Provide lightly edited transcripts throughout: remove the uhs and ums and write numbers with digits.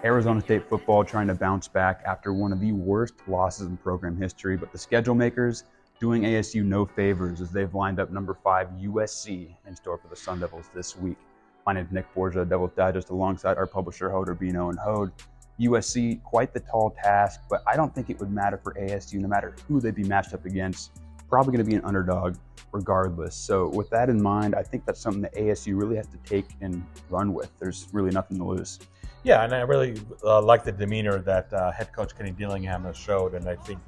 Arizona State football trying to bounce back after one of the worst losses in program history, but the schedule makers doing ASU no favors as they've lined up number 5 USC in store for the Sun Devils this week. My name is Nick Borgia, Devil's Digest, alongside our publisher Hoder Bino and Hode. USC, quite the tall task, but I don't think it would matter for ASU no matter who they'd be matched up against. Probably going to be an underdog regardless. So with that in mind, I think that's something that ASU really has to take and run with. There's really nothing to lose. Yeah, and I really like the demeanor that head coach Kenny Dillingham has showed, and I think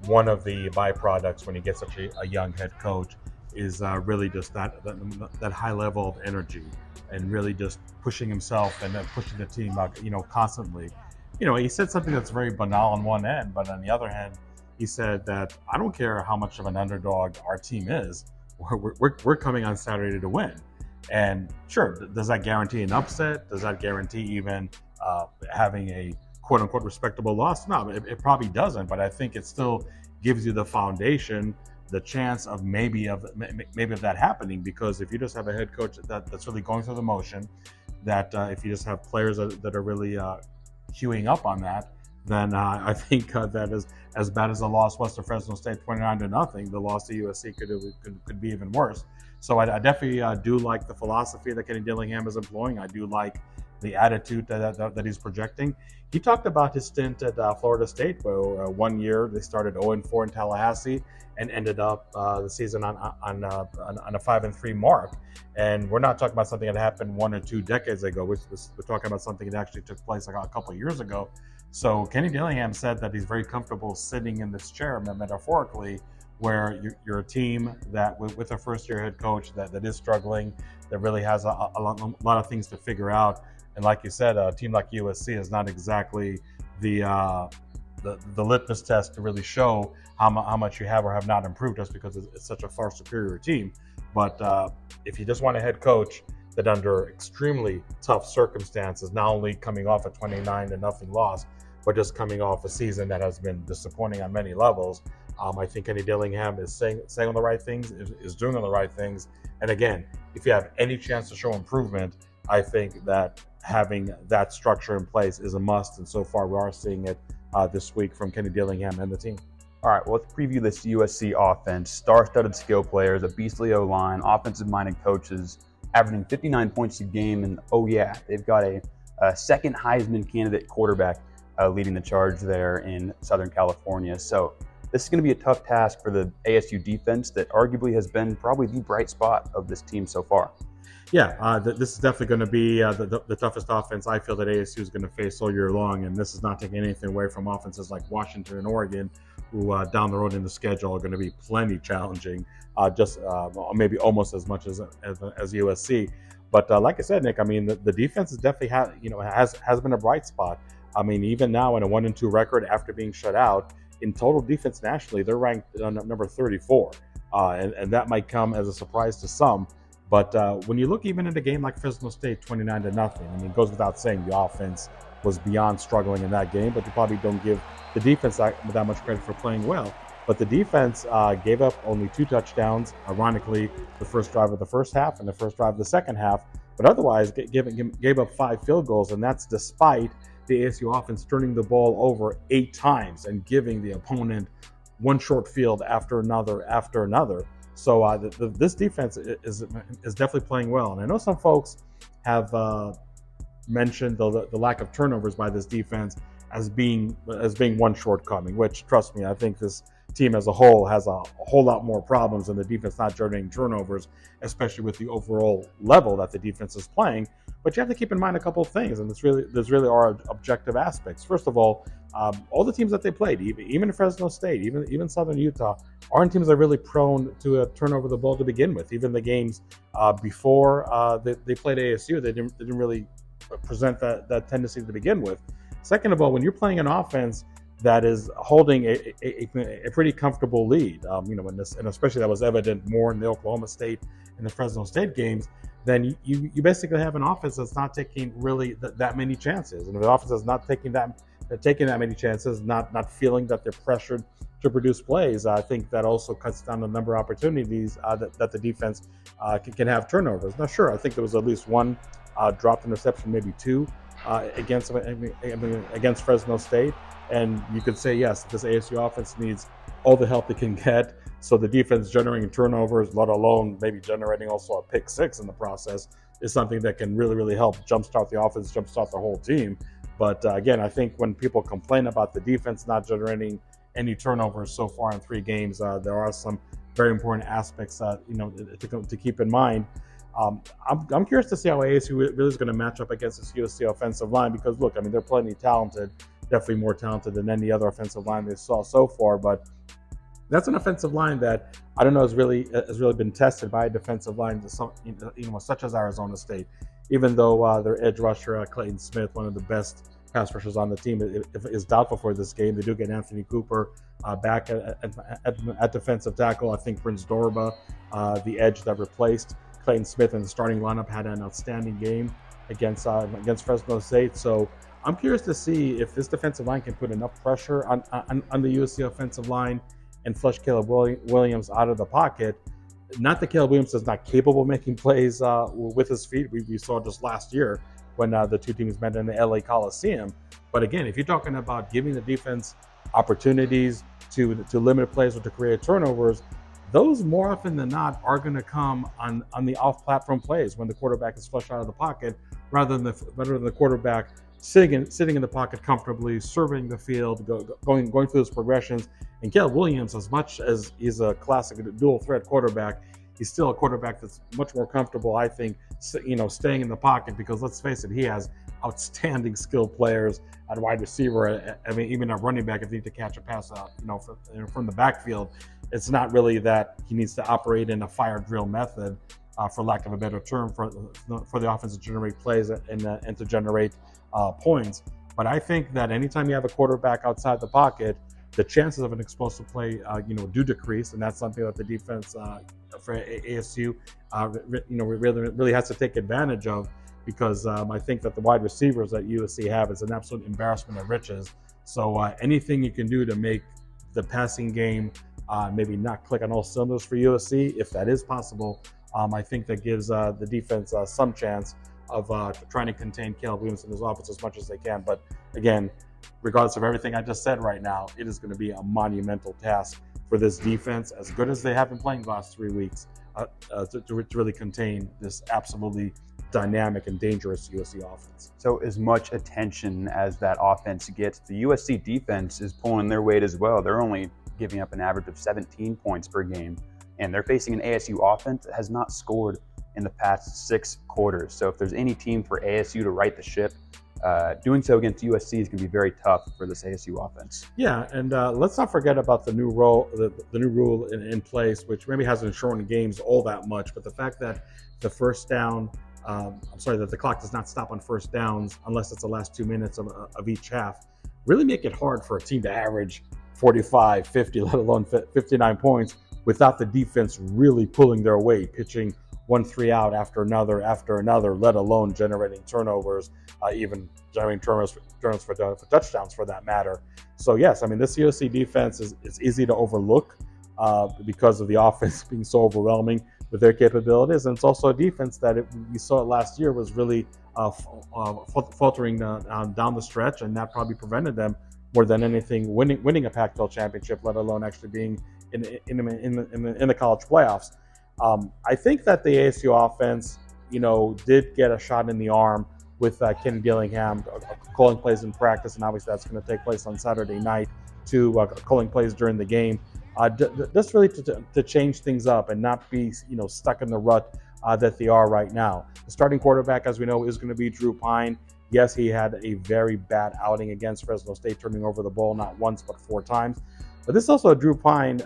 one of the byproducts when you get such a young head coach is really just that high level of energy and really just pushing himself and then pushing the team out, constantly. He said something that's very banal on one end, but on the other hand, he said that I don't care how much of an underdog our team is, we're coming on Saturday to win. And sure, does that guarantee an upset? Does that guarantee even having a quote-unquote respectable loss? No, it probably doesn't, but I think it still gives you the foundation, the chance of maybe of that happening, because if you just have a head coach that's really going through the motion, that if you just have players that are really queuing up on that, then I think that is as bad as the loss was to Fresno State 29-0. The loss to USC could be even worse. So I definitely do like the philosophy that Kenny Dillingham is employing. I do like the attitude that he's projecting. He talked about his stint at Florida State, where 1 year they started 0-4 in Tallahassee and ended up the season on a 5-3 mark. And we're not talking about something that happened 1 or 2 decades ago. We're talking about something that actually took place like a couple of years ago. So Kenny Dillingham said that he's very comfortable sitting in this chair, metaphorically, where you're a team that with a first-year head coach that is struggling, that really has a lot of things to figure out. And like you said, a team like USC is not exactly the litmus test to really show how much you have or have not improved, just because it's such a far superior team. But if you just want a head coach that under extremely tough circumstances, not only coming off a 29-0 loss, but just coming off a season that has been disappointing on many levels, I think Kenny Dillingham is saying all the right things, is doing all the right things. And again, if you have any chance to show improvement, I think that having that structure in place is a must. And so far, we are seeing it this week from Kenny Dillingham and the team. All right, well, let's preview this USC offense. Star-studded skill players, a beastly O-line, offensive-minded coaches, averaging 59 points a game. And, oh, yeah, they've got a second Heisman candidate quarterback leading the charge there in Southern California. So this is going to be a tough task for the ASU defense that arguably has been probably the bright spot of this team so far. Yeah, this is definitely going to be the toughest offense I feel that ASU is going to face all year long. And this is not taking anything away from offenses like Washington and Oregon, who down the road in the schedule are going to be plenty challenging, just maybe almost as much as USC. But like I said, Nick, I mean, the defense is definitely has been a bright spot. I mean, even now in a 1-2 record after being shut out, in total defense nationally, they're ranked number 34. And that might come as a surprise to some. But when you look even at a game like Fresno State, 29-0, I mean, it goes without saying the offense was beyond struggling in that game, but you probably don't give the defense that much credit for playing well. But the defense gave up only 2 touchdowns, ironically, the first drive of the first half and the first drive of the second half. But otherwise, gave up 5 field goals, and that's despite the ASU offense turning the ball over 8 times and giving the opponent one short field after another. So this defense is definitely playing well. And I know some folks have mentioned the lack of turnovers by this defense as being one shortcoming, which, trust me, I think this team as a whole has a whole lot more problems than the defense not generating turnovers, especially with the overall level that the defense is playing. But you have to keep in mind a couple of things, and there's really are objective aspects. First of all the teams that they played, even Fresno State, even Southern Utah, aren't teams that are really prone to turn over the ball to begin with. Even the games before they played ASU, they didn't really present that tendency to begin with. Second of all, when you're playing an offense that is holding a pretty comfortable lead, and especially that was evident more in the Oklahoma State and the Fresno State games, then you basically have an offense that's not taking really that many chances. And if the offense is not taking that many chances, not feeling that they're pressured to produce plays, I think that also cuts down the number of opportunities that the defense can have turnovers. Now, sure, I think there was at least one dropped interception, maybe 2 against Fresno State. And you could say, yes, this ASU offense needs all the help it can get. So the defense generating turnovers, let alone maybe generating also a pick six in the process, is something that can really, really help jumpstart the offense, jumpstart the whole team. But again, I think when people complain about the defense not generating any turnovers so far in 3 games, there are some very important aspects to keep in mind. I'm curious to see how ASU really is going to match up against this USC offensive line, because look, I mean, they're plenty talented, definitely more talented than any other offensive line they saw so far. But that's an offensive line that I don't know has really been tested by a defensive line, such as Arizona State. Even though their edge rusher Clayton Smith, one of the best pass rushers on the team, is doubtful for this game. They do get Anthony Cooper back at defensive tackle. I think Prince Dorba, the edge that replaced Clayton Smith in the starting lineup, had an outstanding game against Fresno State. So I'm curious to see if this defensive line can put enough pressure on the USC offensive line and flush Caleb Williams out of the pocket. Not that Caleb Williams is not capable of making plays with his feet. We saw just last year when the two teams met in the LA Coliseum. But again, if you're talking about giving the defense opportunities to limit plays or to create turnovers, those more often than not are going to come on the off-platform plays when the quarterback is flushed out of the pocket, rather than the quarterback sitting in the pocket comfortably, surveying the field, going through those progressions. And Caleb Williams, as much as he's a classic dual threat quarterback, he's still a quarterback that's much more comfortable, I think, staying in the pocket, because let's face it, he has outstanding skilled players at wide receiver. I mean, even at running back, if you need to catch a pass out, from the backfield, it's not really that he needs to operate in a fire drill method, for lack of a better term, for the offense to generate plays and to generate points. But I think that anytime you have a quarterback outside the pocket, the chances of an explosive play, do decrease, and that's something that the defense for ASU, really has to take advantage of, because I think that the wide receivers that USC have is an absolute embarrassment of riches. So anything you can do to make the passing game maybe not click on all cylinders for USC, if that is possible, I think that gives the defense some chance of trying to contain Caleb Williams in his offense as much as they can. But again, regardless of everything I just said right now, it is going to be a monumental task for this defense, as good as they have been playing the last 3 weeks, to really contain this absolutely dynamic and dangerous USC offense. So as much attention as that offense gets, the USC defense is pulling their weight as well. They're only giving up an average of 17 points per game, and they're facing an ASU offense that has not scored in the past 6 quarters. So if there's any team for ASU to right the ship, doing so against USC is going to be very tough for this ASU offense. Yeah, and let's not forget about the new rule in place, which maybe hasn't shortened games all that much, but the fact that the first down, that the clock does not stop on first downs unless it's the last 2 minutes of each half, really make it hard for a team to average 45, 50, let alone 59 points without the defense really pulling their weight, pitching 1-3 out after another, let alone generating turnovers, even generating turnovers for touchdowns for that matter. So yes, I mean, this USC defense is easy to overlook because of the offense being so overwhelming with their capabilities. And it's also a defense that we saw it last year was really faltering down the stretch, and that probably prevented them more than anything winning a Pac-12 championship, let alone actually being in the college playoffs. I think that the ASU offense, did get a shot in the arm with Kenny Dillingham calling plays in practice, and obviously that's going to take place on Saturday night, to calling plays during the game. Just really to change things up and not be stuck in the rut that they are right now. The starting quarterback, as we know, is going to be Drew Pine. Yes, he had a very bad outing against Fresno State, turning over the ball not once but 4 times. But this is also a Drew Pine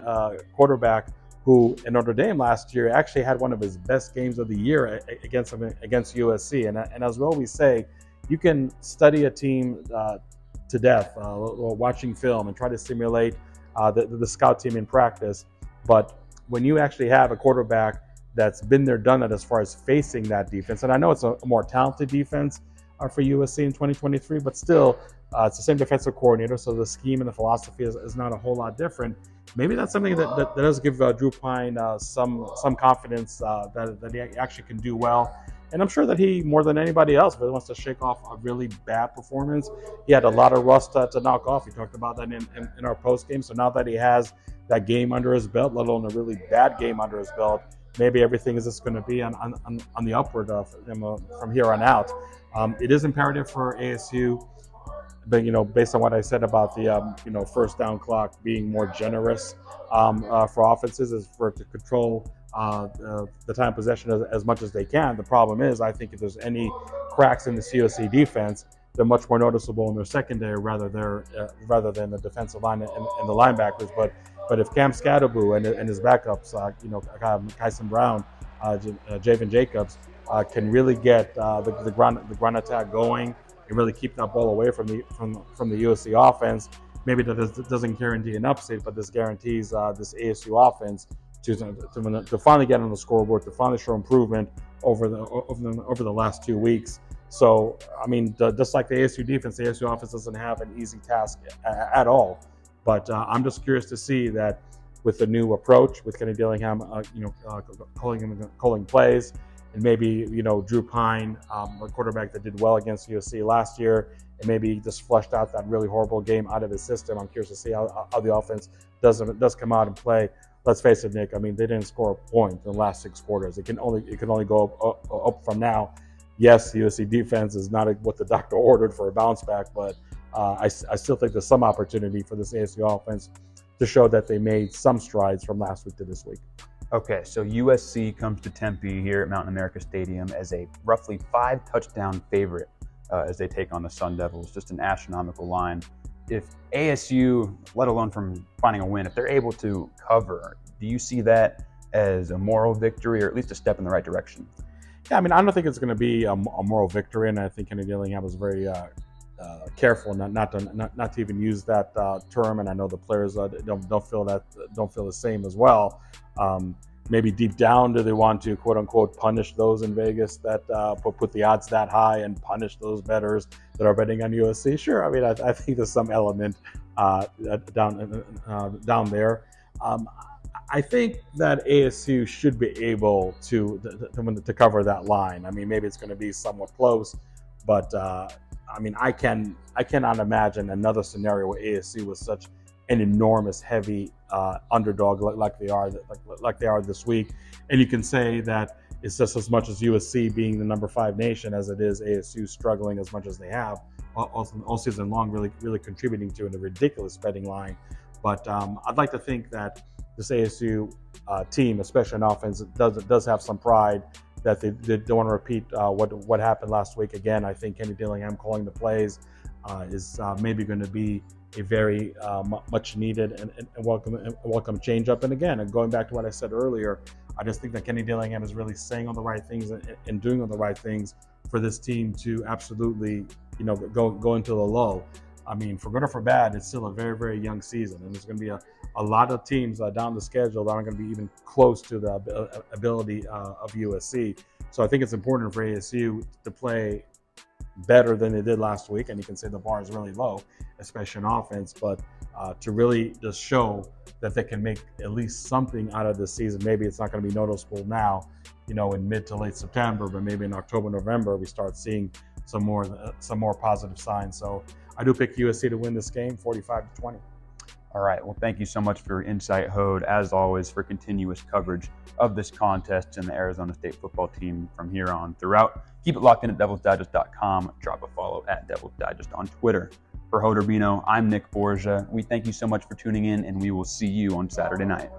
quarterback who in Notre Dame last year actually had one of his best games of the year against USC. And as we always say, you can study a team to death watching film and try to simulate the scout team in practice. But when you actually have a quarterback that's been there, done it as far as facing that defense, and I know it's a more talented defense for USC in 2023, but still, it's the same defensive coordinator, so the scheme and the philosophy is not a whole lot different. Maybe that's something that does give Drew Pine some confidence that he actually can do well And I'm sure that he, more than anybody else, really wants to shake off a really bad performance. He had a lot of rust to knock off. We talked about that in our post game. So now that he has that game under his belt, let alone a really bad game under his belt, maybe everything is just going to be on the upward from here on out. It is imperative for ASU, but based on what I said about the first down clock being more generous for offenses, is for it to control the time possession as much as they can. The problem is, I think if there's any cracks in the USC defense, they're much more noticeable in their secondary rather than the defensive line and the linebackers. But if Cam Scadaboo and his backups, Kyson Brown, Javen Jacobs, can really get the ground attack going and really keep that ball away from the USC offense, maybe that doesn't guarantee an upset, but this guarantees this ASU offense to finally get on the scoreboard, to finally show improvement over the last 2 weeks. So, I mean, just like the ASU defense, the ASU offense doesn't have an easy task at all. But I'm just curious to see that with the new approach, with Kenny Dillingham, calling plays, and maybe Drew Pine, a quarterback that did well against USC last year, and maybe he just flushed out that really horrible game out of his system. I'm curious to see how the offense does come out and play. Let's face it, Nick. I mean, they didn't score a point in the last 6 quarters. It can only go up from now. Yes, the USC defense is not what the doctor ordered for a bounce back, but I still think there's some opportunity for this ASU offense to show that they made some strides from last week to this week. Okay, so USC comes to Tempe here at Mountain America Stadium as a roughly 5-touchdown favorite as they take on the Sun Devils. Just an astronomical line. If ASU, let alone from finding a win, if they're able to cover, do you see that as a moral victory or at least a step in the right direction? Yeah, I mean, I don't think it's going to be a moral victory, and I think Kenny Dillingham was very careful not to even use that term. And I know the players don't feel the same as well. Maybe deep down, do they want to quote unquote punish those in Vegas that put the odds that high and punish those bettors that are betting on USC? Sure. I mean, I think there's some element down there. I think that ASU should be able to cover that line. I mean, maybe it's going to be somewhat close, but I mean, I cannot imagine another scenario where ASU was such an enormous, heavy underdog like they are this week. And you can say that it's just as much as USC being the number 5 nation as it is ASU struggling as much as they have all season long, really contributing to a ridiculous betting line. But I'd like to think that this ASU team, especially on offense, does have some pride, that they don't want to repeat what happened last week again. I think Kenny Dillingham calling the plays is maybe going to be a very much needed and welcome change up. And again, and going back to what I said earlier, I just think that Kenny Dillingham is really saying all the right things and doing all the right things for this team to absolutely go into the lull. I mean, for good or for bad, it's still a very, very young season, and there's going to be a lot of teams down the schedule that aren't going to be even close to the ability of USC. So I think it's important for ASU to play better than they did last week, and you can say the bar is really low, especially in offense, but to really just show that they can make at least something out of this season. Maybe it's not going to be noticeable now, in mid to late September, but maybe in October, November, we start seeing some more positive signs. So I do pick USC to win this game, 45-20. All right. Well, thank you so much for your insight, Hode, as always, for continuous coverage of this contest and the Arizona State football team from here on throughout. Keep it locked in at DevilsDigest.com. Drop a follow at DevilsDigest on Twitter. For Hode Urbino, I'm Nick Borgia. We thank you so much for tuning in, and we will see you on Saturday night.